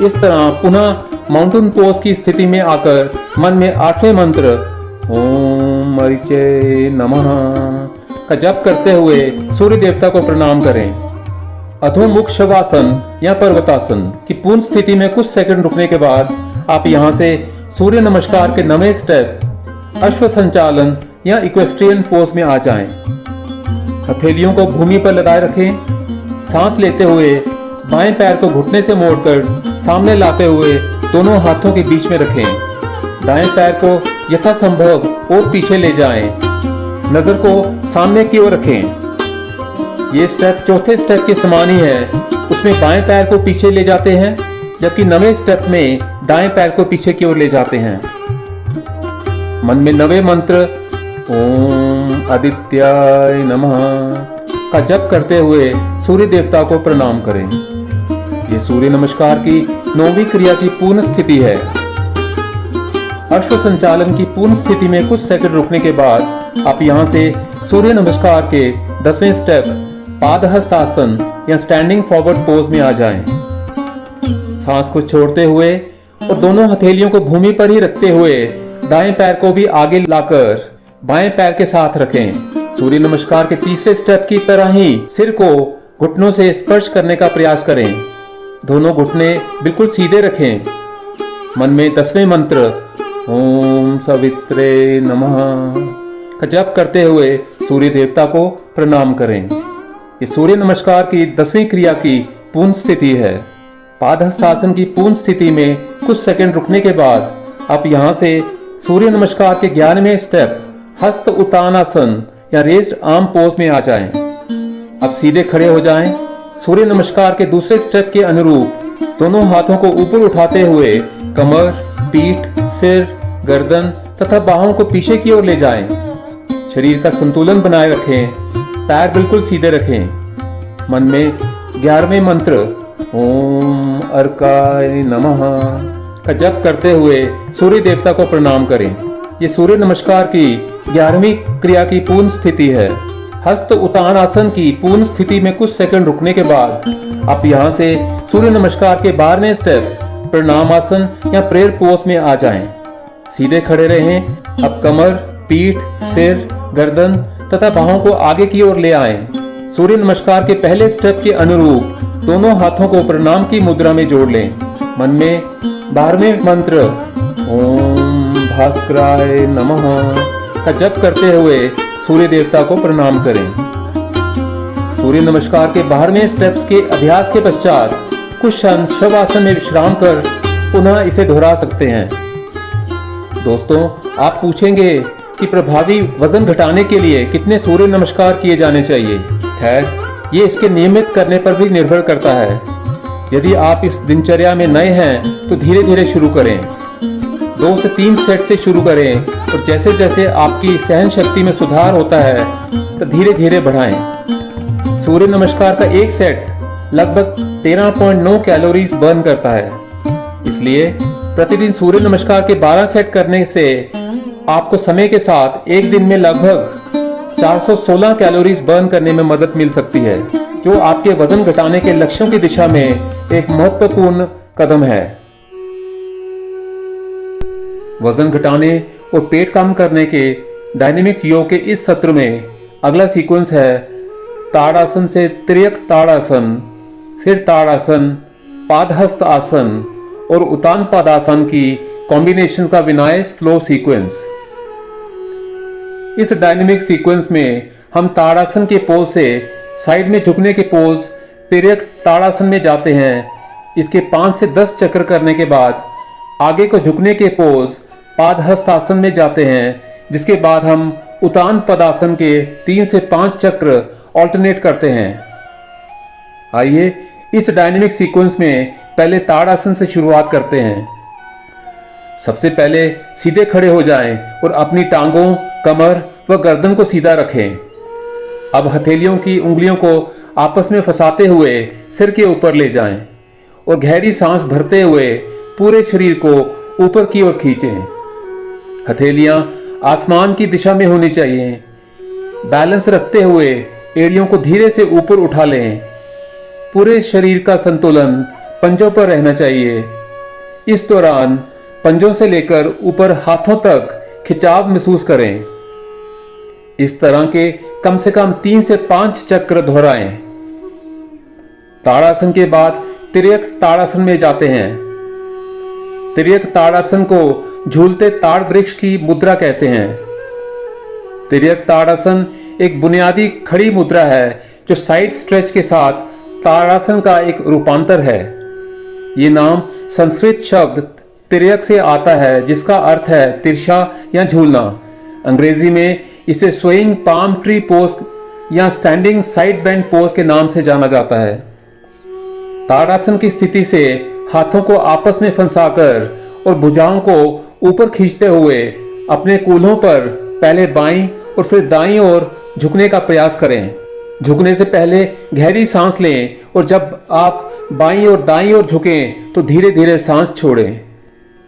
इस तरह पुनः माउंटेन पोज की स्थिति में आकर मन में 8वें मंत्र ओम मरीचे नमः का जप करते हुए सूर्य देवता को प्रणाम करें। अधोमुख शवासन या पर्वतासन की पूर्ण स्थिति में कुछ सेकंड रुकने के बाद आप यहां से सूर्य नमस्कार के 9वें स्टेप अश्व संचालन या इक्वेस्ट्रियन पोज में आ जाएं। हथेलियों को भूमि पर लगाए रखें। सांस लेते हुए बाएं पैर को घुटने से मोड़कर सामने लाते हुए दोनों हाथों के बीच में रखें। दाएं पैर को यथासंभव और पीछे ले जाएं। नजर को सामने की ओर रखें। ये स्टेप चौथे स्टेप के समान ही है। उसमें बाएं पैर को पीछे ले जाते हैं, जबकि 9वें स्टेप में दाएं पैर को पीछे की ओर ले जाते हैं। मन में 9वें मंत्र ओम आदित्याय नमः का जप करते हुए सूर्य देवता को प्रणाम करें। ये सूर्य नमस्कार की 9वीं क्रिया की पूर्ण स्थिति है। अश्व संचालन की पूर्ण स्थिति में कुछ सेकंड रुकने के बाद आप यहां से सूर्य नमस्कार के 10वें स्टेप पादहस्तासन या स्टैंडिंग फॉरवर्ड पोज में आ जाएं। सांस को छोड़ते हुए और दोनों हथेलियों को भूमि पर ही रखते हुए दाएं पैर को भी आगे लाकर बाएं पैर के साथ रखें। सूर्य नमस्कार के तीसरे स्टेप की तरह ही सिर को घुटनों से स्पर्श करने का प्रयास करें। दोनों घुटने बिल्कुल सीधे रखें। मन में 10वें मंत्र ओम सवित्रे नमः का जप करते हुए सूर्य देवता को प्रणाम करें। ये सूर्य नमस्कार की 10वीं क्रिया की पूर्ण स्थिति है। पादहस्तासन की पूर्ण स्थिति में कुछ सेकंड रुकने के बाद आप यहां से सूर्य नमस्कार के 11वें स्टेप हस्त उत्तानासन या रेज्ड आर्म पोज में आ जाएं। अब सीधे खड़े हो जाएं। सूर्य नमस्कार के दूसरे स्टेप के अनुरूप दोनों हाथों को ऊपर उठाते हुए कमर, पीठ, सिर, गर्दन तथा बाहों को पीछे की ओर ले जाएं। शरीर का संतुलन बनाए रखें। पैर बिल्कुल सीधे रखें। मन में 11वें मंत्र ओम अर्काय नमः का जप करते हुए सूर्य देवता को प्रणाम करें। ये सूर्य नमस्कार की 11वीं क्रिया की पूर्ण स्थिति है। हस्त उत्तान आसन की पूर्ण स्थिति में कुछ सेकंड रुकने के बाद आप यहां से सूर्य नमस्कार के 12वें स्टेप प्रणाम आसन या प्रेयर पोज में आ जाएं। सीधे खड़े रहें। अब कमर, पीठ, सिर, गर्दन तथा बाहों को आगे की ओर ले आएं। सूर्य नमस्कार के पहले स्टेप के अनुरूप दोनों हाथों को प्रणाम की मुद्रा में जोड़ लें। मन में 12वें मंत्र ओम भास्कराय नमः का जप करते हुए सूर्य देवता को प्रणाम करें। सूर्य नमस्कार के 12वें स्टेप्स के अभ्यास के पश्चात कुछ क्षण शवासन में विश्राम कर पुनः इसे दोहरा सकते हैं। दोस्तों, आप पूछेंगे कि प्रभावी वजन घटाने के लिए कितने सूर्य नमस्कार किए जाने चाहिए। खैर, ये इसके नियमित करने पर भी निर्भर करता है। यदि आप इस दिनचर्या में नए हैं तो धीरे धीरे शुरू करें। 2 से 3 सेट से शुरू करें और जैसे जैसे आपकी सहन शक्ति में सुधार होता है तो धीरे धीरे बढ़ाएं। सूर्य नमस्कार का एक सेट लगभग 13.9 कैलोरीज बर्न करता है। इसलिए प्रतिदिन सूर्य नमस्कार के 12 सेट करने से आपको समय के साथ एक दिन में लगभग 416 कैलोरीज बर्न करने में मदद मिल सकती है, जो आपके वजन घटाने के लक्ष्यों की दिशा में एक महत्वपूर्ण कदम है। वजन घटाने और पेट कम करने के डायनेमिक योग के इस सत्र में अगला सीक्वेंस है ताड़ासन से तिर्यक ताड़ासन, फिर ताड़ासन, पादहस्त आसन और उतान पादासन की कॉम्बिनेशन का विनायस फ्लो सीक्वेंस। इस डायनेमिक सीक्वेंस में हम ताड़ासन के पोज से साइड में झुकने के पोज तिर्यक ताड़ासन में जाते हैं। इसके 5 से 10 चक्र करने के बाद आगे को झुकने के पोज पादहस्तासन में जाते हैं, जिसके बाद हम उतान पदासन के 3 से 5 चक्र ऑल्टरनेट करते हैं। आइए इस डायनेमिक सीक्वेंस में पहले ताड़ासन से शुरुआत करते हैं। सबसे पहले सीधे खड़े हो जाएं और अपनी टांगों, कमर व गर्दन को सीधा रखें। अब हथेलियों की उंगलियों को आपस में फंसाते हुए सिर के ऊपर ले जाएं और गहरी सांस भरते हुए पूरे शरीर को ऊपर की ओर खींचें। हथेलियां आसमान की दिशा में होनी चाहिए। बैलेंस रखते हुए एड़ियों को धीरे से ऊपर उठा लें। पूरे शरीर का संतुलन पंजों पर रहना चाहिए। इस दौरान पंजों से लेकर ऊपर हाथों तक खिंचाव महसूस करें। इस तरह के कम से कम 3 से 5 चक्र दोहराएं। ताड़ासन के बाद तिर्यक ताड़ासन में जाते हैं। तिर्यक ताड़ासन को झूलते ताड़ वृक्ष की मुद्रा कहते हैं। तिर्यक ताड़ासन एक बुनियादी खड़ी मुद्रा है जो साइड स्ट्रेच के साथ ताड़ासन का एक रूपांतर है। ये नाम संस्कृत शब्द तिर्यक से आता है, जिसका अर्थ है तिरछा या झूलना। अंग्रेजी में इसे स्वेइंग पाम ट्री पोज या स्टैंडिंग साइड बेंड पोज के नाम से जाना जाता है। ताड़ासन की स्थिति से हाथों को आपस में फंसाकर और भुजाओं को ऊपर खींचते हुए अपने कूल्हों पर पहले बाईं और फिर दाईं ओर झुकने का प्रयास करें। झुकने से पहले गहरी सांस लें और जब आप बाईं और दाईं ओर झुकें तो धीरे धीरे सांस छोड़ें।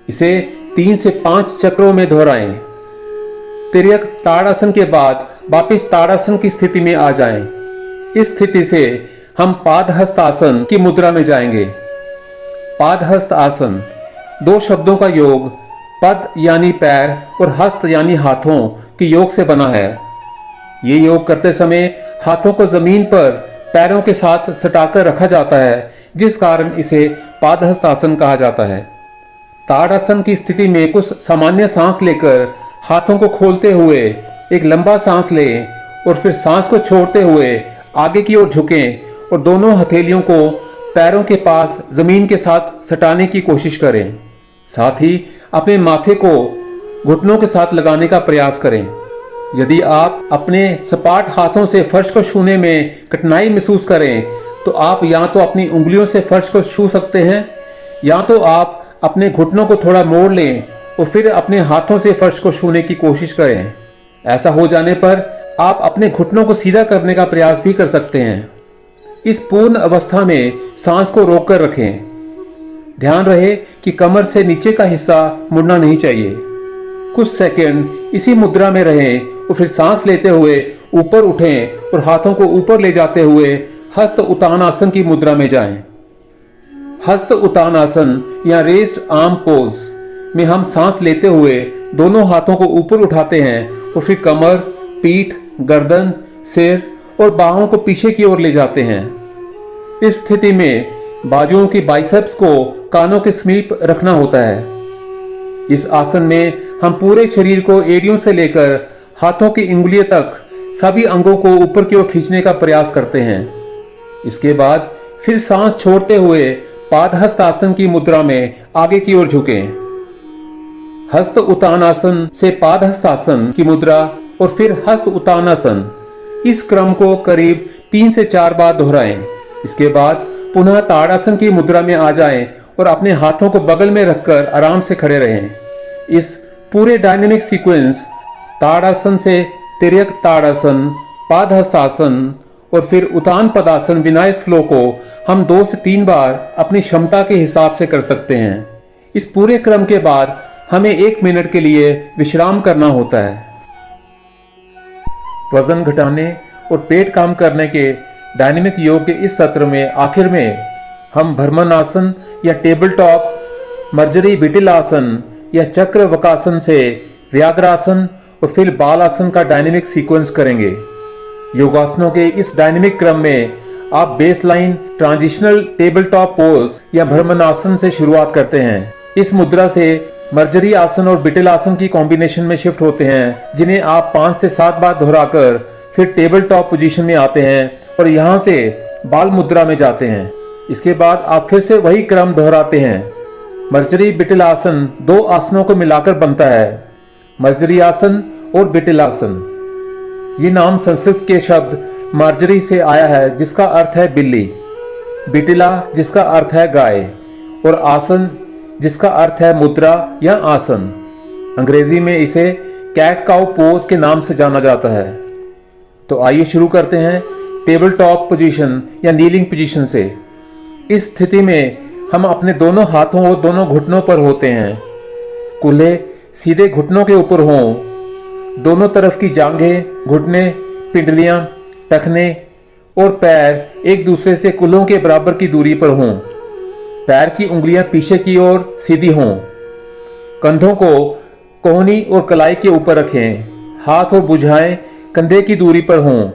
इसे 3 से 5 चक्रों में दोहराएं। तिर्यक ताड़ासन के बाद वापस ताड़ासन की स्थिति में आ जाएं। इस स्थिति से हम पादहस्त आसन की मुद्रा में जाएंगे। पादहस्त आसन 2 शब्दों का योग पद यानी पैर और हस्त यानी हाथों के योग से बना है। ये योग करते समय हाथों को जमीन पर पैरों के साथ सटाकर रखा जाता है, जिस कारण इसे पादहस्त आसन कहा जाता है। ताड़ासन की स्थिति में कुछ सामान्य सांस लेकर हाथों को खोलते हुए एक लंबा सांस लें और फिर सांस को छोड़ते हुए आगे की ओर झुकें और दोनों हथेलियों को पैरों के पास जमीन के साथ सटाने की कोशिश करें। साथ ही अपने माथे को घुटनों के साथ लगाने का प्रयास करें। यदि आप अपने सपाट हाथों से फर्श को छूने में कठिनाई महसूस करें तो आप या तो अपनी उंगलियों से फर्श को छू सकते हैं या तो आप अपने घुटनों को थोड़ा मोड़ लें और फिर अपने हाथों से फर्श को छूने की कोशिश करें। ऐसा हो जाने पर आप अपने घुटनों को सीधा करने का प्रयास भी कर सकते हैं। इस पूर्ण अवस्था में सांस को रोककर रखें। ध्यान रहे कि कमर से नीचे का हिस्सा मुड़ना नहीं चाहिए। कुछ सेकंड इसी मुद्रा में रहें और फिर सांस लेते हुए ऊपर उठें और हाथों को ऊपर ले जाते हुए हस्त उतानासन की मुद्रा में जाएं। हस्त उतानासन या रेस्ड आर्म पोज में हम सांस लेते हुए दोनों हाथों को ऊपर उठाते हैं और फिर कमर, पीठ, गर्दन, सिर और बाहों को पीछे की ओर ले जाते हैं। इस स्थिति में बाजुओं की बाइसेप्स को कानों के समीप रखना होता है। इस आसन में हम पूरे शरीर को एड़ियों से लेकर हाथों की उंगलियों तक सभी अंगों को ऊपर की ओर खींचने का प्रयास करते हैं। इसके बाद फिर सांस छोड़ते हुए पादहस्त आसन की मुद्रा में आगे की ओर झुकें। हस्त उतानासन से पादहस्त आसन की मुद्रा और फिर हस्त उतानासन, इस क्रम को करीब 3 से 4 बार दोहराएं। इसके बाद पुनः ताड़ासन की मुद्रा में आ जाएं और अपने हाथों को बगल में रखकर आराम से खड़े रहें। इस पूरे डायनेमिक सीक्वेंस ताड़ासन से तिर्यक ताड़ासन, पादहस्त आसन और फिर उतान पदासन विनायस फ्लो को हम 2 से 3 बार अपनी क्षमता के हिसाब से कर सकते हैं। इस पूरे क्रम के बाद हमें 1 मिनट के लिए विश्राम करना होता है। वजन घटाने और पेट काम करने के डायनेमिक योग के इस सत्र में आखिर में हम भ्रमण आसन या टेबल टॉप, मर्जरी विटिल आसन या चक्र वकासन से व्याघ्रासन और फिर बाल आसन का डायनेमिक सीक्वेंस करेंगे। योगासनों के इस डायनेमिक क्रम में आप baseline transitional table top pose या भ्रमण आसन से शुरुआत करते हैं। इस मुद्रा से मर्जरी आसन और बिटिल आसन की कॉम्बिनेशन में शिफ्ट होते हैं, जिन्हें आप 5 से 7 बार दोहराकर फिर टेबल टॉप पोजीशन में आते हैं और यहाँ से बाल मुद्रा में जाते हैं। इसके बाद आप फिर से वही क्रम दोहराते हैं। मर्जरी बिटिल आसन 2 आसनों को मिलाकर बनता है, मर्जरी आसन और बिटिल आसन। ये नाम संस्कृत के शब्द मार्जरी से आया है, जिसका अर्थ है बिल्ली, बिटिला जिसका अर्थ है गाय, और आसन जिसका अर्थ है मुद्रा या आसन। अंग्रेजी में इसे कैट काउ पोज के नाम से जाना जाता है। तो आइए शुरू करते हैं टेबल टॉप पोजीशन या नीलिंग पोजीशन से। इस स्थिति में हम अपने दोनों हाथों और दोनों घुटनों पर होते हैं। कूल्हे सीधे घुटनों के ऊपर हों। दोनों तरफ की जांघें, घुटने, पिंडलियां, टखने और पैर एक दूसरे से कूल्हों के बराबर की दूरी पर हों। पैर की उंगलियां पीछे की ओर सीधी हों। कंधों को कोहनी और कलाई के ऊपर रखें। हाथ और भुजाएं कंधे की दूरी पर हों।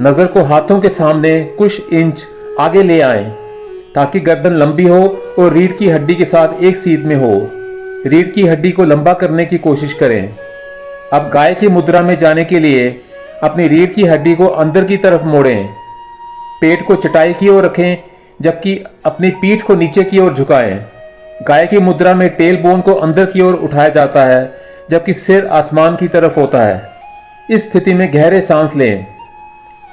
नजर को हाथों के सामने कुछ इंच आगे ले आएं, ताकि गर्दन लंबी हो और रीढ़ की हड्डी के साथ एक सीध में हो। रीढ़ की हड्डी को लंबा करने की कोशिश करें। अब गाय की मुद्रा में जाने के लिए अपनी रीढ़ की हड्डी को अंदर की तरफ मोड़ें। पेट को चटाई की ओर रखें, जबकि अपनी पीठ को नीचे की ओर झुकाएं। गाय की मुद्रा में टेल बोन को अंदर की ओर उठाया जाता है, जबकि सिर आसमान की तरफ होता है। इस स्थिति में गहरे सांस लें।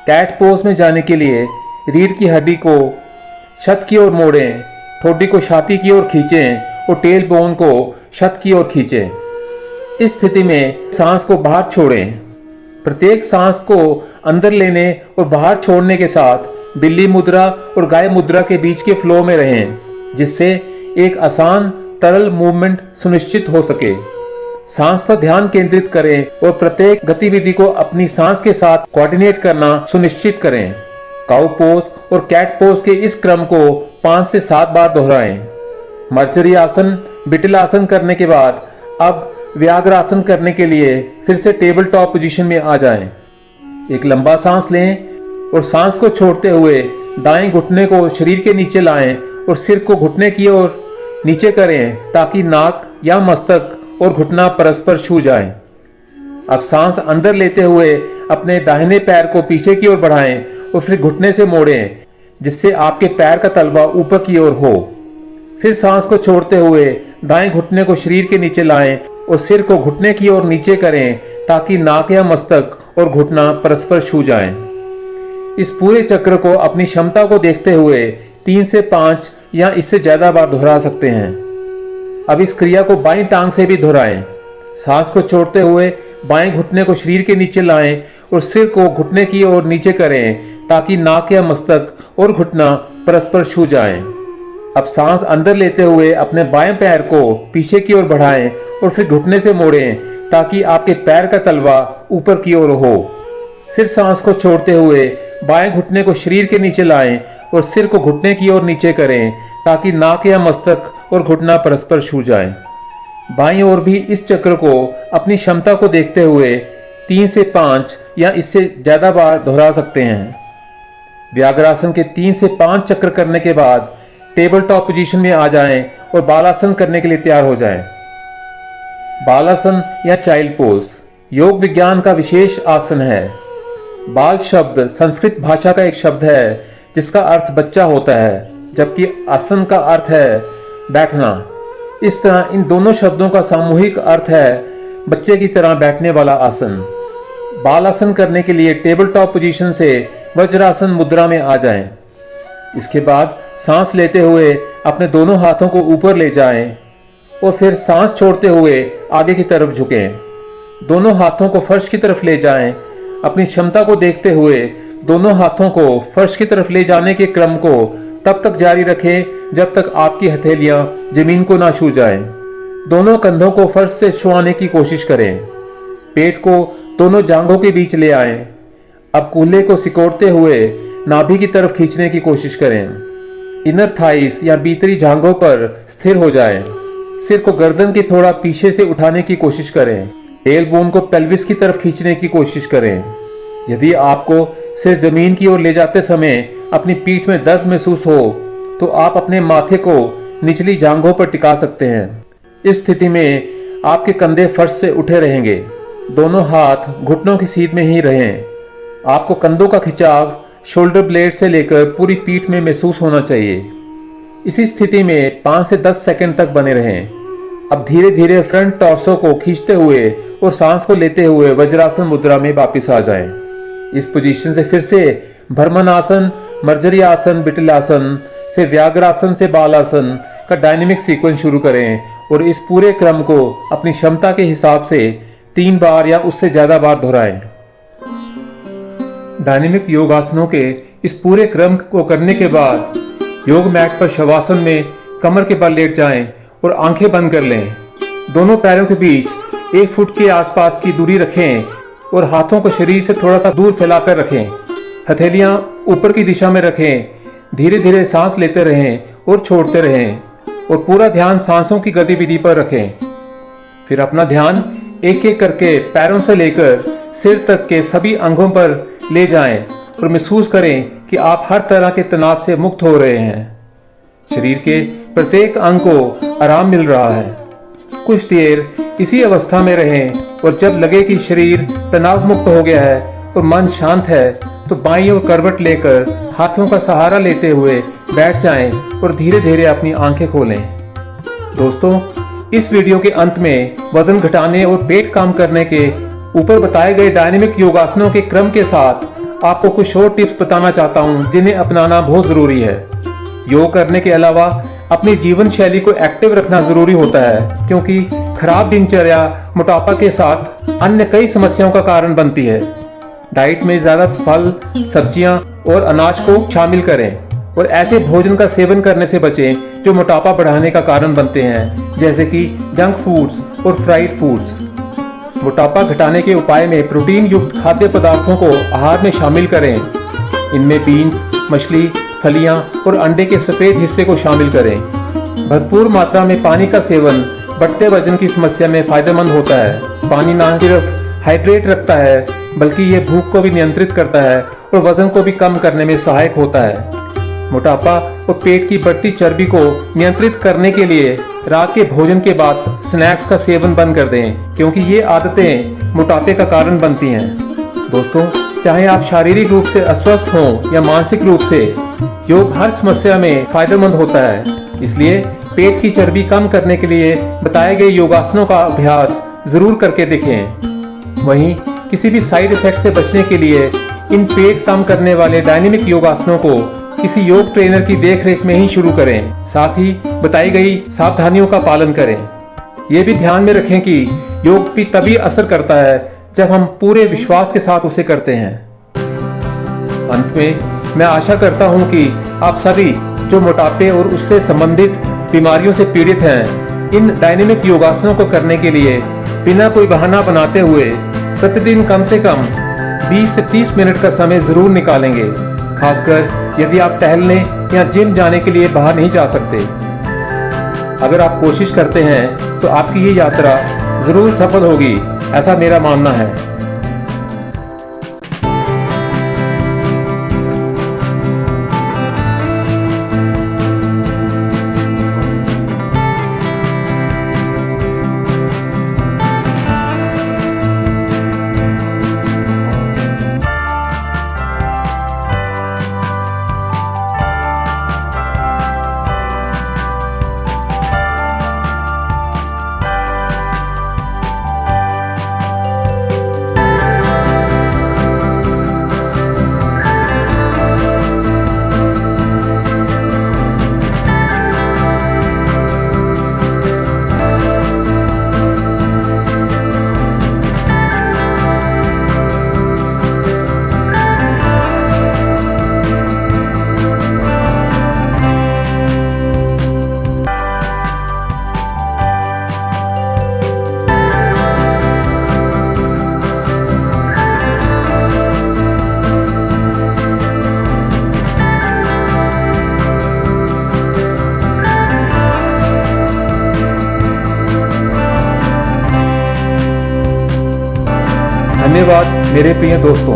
कैट पोज में जाने के लिए रीढ़ की हड्डी को छत की ओर मोड़ें, ठोडी को छाती की ओर खींचें और टेल बोन को छत की ओर खींचें। इस स्थिति में सांस को बाहर छोड़ें। प्रत्येक सांस को अंदर लेने और बाहर छोड़ने के साथ बिल्ली मुद्रा और गाय मुद्रा के बीच के फ्लो में रहें, जिससे एक आसान तरल मूवमेंट सुनिश्चित हो सके। सांस पर ध्यान केंद्रित करें और प्रत्येक गतिविधि को अपनी सांस के साथ कोऑर्डिनेट करना सुनिश्चित करें। काउ पोज और कैट पोज के इस क्रम को 5 से 7 बार दोहराएं। मर्जरी आसन, बिटिल आसन करने के बाद अब व्याघ्रासन करने के लिए फिर से टेबल टॉप पोजीशन में आ जाएं। एक लंबा सांस लें और सांस को छोड़ते हुए दाएं घुटने को शरीर के नीचे लाएं और सिर को घुटने की ओर नीचे करें, ताकि नाक या मस्तक और घुटना परस्पर छू जाएं। अब सांस अंदर लेते हुए अपने दाहिने पैर को पीछे की ओर बढ़ाएं और फिर घुटने से मोड़ें, जिससे आपके पैर का तलवा ऊपर की ओर हो। फिर सांस को छोड़ते हुए दाएं घुटने को शरीर के नीचे लाएं और सिर को घुटने की ओर नीचे करें, ताकि नाक या मस्तक और घुटना परस्पर छू जाएं। इस पूरे चक्र को अपनी क्षमता को देखते हुए 3 से 5 या इससे ज्यादा बार दोहरा सकते हैं। अब इस क्रिया को बाईं टांग से भी दोहराएं। सांस को छोड़ते हुए बाएं घुटने को शरीर के नीचे लाएं और सिर को घुटने की ओर नीचे करें, ताकि नाक या मस्तक और घुटना परस्पर छू जाएं। अब सांस अंदर लेते हुए अपने बाएं पैर को पीछे की ओर बढ़ाएं और फिर घुटने से मोड़ें, ताकि आपके पैर का तलवा ऊपर की ओर हो। फिर सांस को छोड़ते हुए बाएं घुटने को शरीर के नीचे लाएं और सिर को घुटने की ओर नीचे करें, ताकि नाक या मस्तक और घुटना परस्पर छू जाएं। बाईं ओर भी इस चक्र को अपनी क्षमता को देखते हुए 3 से 5 या इससे ज्यादा बार दोहरा सकते हैं। व्याघ्रासन के 3 से 5 चक्र करने के बाद टेबल टॉप पोजीशन में आ जाएं और बालासन करने के लिए तैयार हो जाएं। बालासन या चाइल्ड पोज योग विज्ञान का विशेष आसन है। बाल शब्द संस्कृत भाषा का एक शब्द है, जिसका अर्थ बच्चा होता है, जबकि आसन का अर्थ है बैठना। इस तरह इन दोनों शब्दों का सामूहिक अर्थ है बच्चे की तरह बैठने वाला आसन। बाल आसन करने के लिए टेबल टॉप पोजीशन से वज्रासन मुद्रा में आ जाएं। इसके बाद सांस लेते हुए अपने दोनों हाथों को ऊपर ले जाएं और फिर सांस छोड़ते हुए आगे की तरफ झुकें। दोनों हाथों को फर्श की तरफ ले जाएं। अपनी क्षमता को देखते हुए दोनों हाथों को फर्श की तरफ ले जाने के क्रम को तब तक जारी रखें जब तक आपकी हथेलियां जमीन को ना छू जाएं। दोनों कंधों को फर्श से छुआने की कोशिश करें। पेट को दोनों जांघों के बीच ले आएं। अब कूल्हे को सिकोड़ते हुए नाभि की तरफ खींचने की कोशिश करें। इनर थाइस या भीतरी जांघों पर स्थिर हो जाएं। सिर को गर्दन के थोड़ा पीछे से उठाने की कोशिश करें। टेल बोन को पेल्विस की तरफ खींचने की कोशिश करें। यदि आपको सिर जमीन की ओर ले जाते समय अपनी पीठ में दर्द महसूस हो, तो आप अपने माथे को निचली जांघों पर टिका सकते हैं। इस स्थिति में आपके कंधे फर्श से उठे रहेंगे। दोनों हाथ घुटनों की सीध में ही रहें। आपको कंधों का खिंचाव शोल्डर ब्लेड से लेकर पूरी पीठ में महसूस होना चाहिए। इसी स्थिति में 5 से 10 सेकंड तक बने रहें। अब धीरे धीरे फ्रंट टॉर्सो को खींचते हुए और सांस को लेते हुए वज्रासन मुद्रा में वापस आ जाएं। इस पोजीशन से फिर से भ्रमणासन, मर्जरी आसन, विटलासन से व्याघ्रासन से बालासन का डायनेमिक सीक्वेंस शुरू करें और इस पूरे क्रम को अपनी क्षमता के हिसाब से 3 बार या उससे ज्यादा बार दोहराएं। डायनेमिक योगासनों के इस पूरे क्रम को करने के बाद योग मैट पर शवासन में कमर के बल लेट जाएं और आंखें बंद कर लें। दोनों पैरों के बीच 1 फुट के आसपास की दूरी रखें और हाथों को शरीर से थोड़ा सा दूर फैलाकर रखें। हथेलियां ऊपर की दिशा में रखें। धीरे धीरे सांस लेते रहें और छोड़ते रहें और पूरा ध्यान सांसों की गतिविधि पर रखें। फिर अपना ध्यान एक एक करके पैरों से लेकर सिर तक के सभी अंगों पर ले जाएं और महसूस करें कि आप हर तरह के तनाव से मुक्त हो रहे हैं। शरीर के प्रत्येक अंग को आराम मिल रहा है। कुछ देर इसी अवस्था में रहें और जब लगे कि शरीर तनाव मुक्त हो गया है और मन शांत है तो बाईं ओर करवट लेकर हाथों का सहारा लेते हुए बैठ जाएं और धीरे धीरे अपनी आंखें खोलें। दोस्तों, इस वीडियो के अंत में वजन घटाने और पेट काम करने के ऊपर बताए गए डायनेमिक योगासनों के क्रम के साथ आपको कुछ और टिप्स बताना चाहता हूं जिन्हें अपनाना बहुत जरूरी है। योग करने के अलावा अपनी जीवन शैली को एक्टिव रखना जरूरी होता है, क्योंकि खराब दिनचर्या मोटापा के साथ अन्य कई समस्याओं का कारण बनती है। डाइट में ज्यादा फल, सब्जियां और अनाज को शामिल करें और ऐसे भोजन का सेवन करने से बचें जो मोटापा बढ़ाने का कारण बनते हैं, जैसे कि जंक फूड्स और फ्राइड फूड्स। मोटापा घटाने के उपाय में प्रोटीन युक्त खाद्य पदार्थों को आहार में शामिल करें। इनमें बीन्स, मछली, फलियां और अंडे के सफेद हिस्से को शामिल करें। भरपूर मात्रा में पानी का सेवन बढ़ते वजन की समस्या में फायदेमंद होता है। पानी न सिर्फ हाइड्रेट रखता है बल्कि ये भूख को भी नियंत्रित करता है और वजन को भी कम करने में सहायक होता है। मोटापा और पेट की बढ़ती चर्बी को नियंत्रित करने के लिए रात के भोजन के बाद स्नैक्स का सेवन बंद कर दें, क्योंकि ये आदतें मोटापे का कारण बनती हैं। दोस्तों, चाहे आप शारीरिक रूप से अस्वस्थ हों या मानसिक रूप से, योग हर समस्या में फायदेमंद होता है। इसलिए पेट की चर्बी कम करने के लिए बताए गए योगासनों का अभ्यास जरूर करके देखें। वहीं किसी भी साइड इफेक्ट से बचने के लिए इन पेट कम करने वाले डायनेमिक योगासनों को किसी योग ट्रेनर की देखरेख में ही शुरू करें। साथ ही बताई गई सावधानियों का पालन करें। ये भी ध्यान में रखें कि योग भी तभी असर करता है जब हम पूरे विश्वास के साथ उसे करते हैं। अंत में मैं आशा करता हूं कि आप सभी जो मोटापे और उससे संबंधित बीमारियों से पीड़ित हैं, इन डायनेमिक योगासनों को करने के लिए बिना कोई बहाना बनाते हुए प्रतिदिन कम से कम 20 से 30 मिनट का समय जरूर निकालेंगे, खासकर यदि आप टहलने या जिम जाने के लिए बाहर नहीं जा सकते। अगर आप कोशिश करते हैं तो आपकी ये यात्रा जरूर सफल होगी, ऐसा मेरा मानना है। धन्यवाद मेरे प्रिय दोस्तों।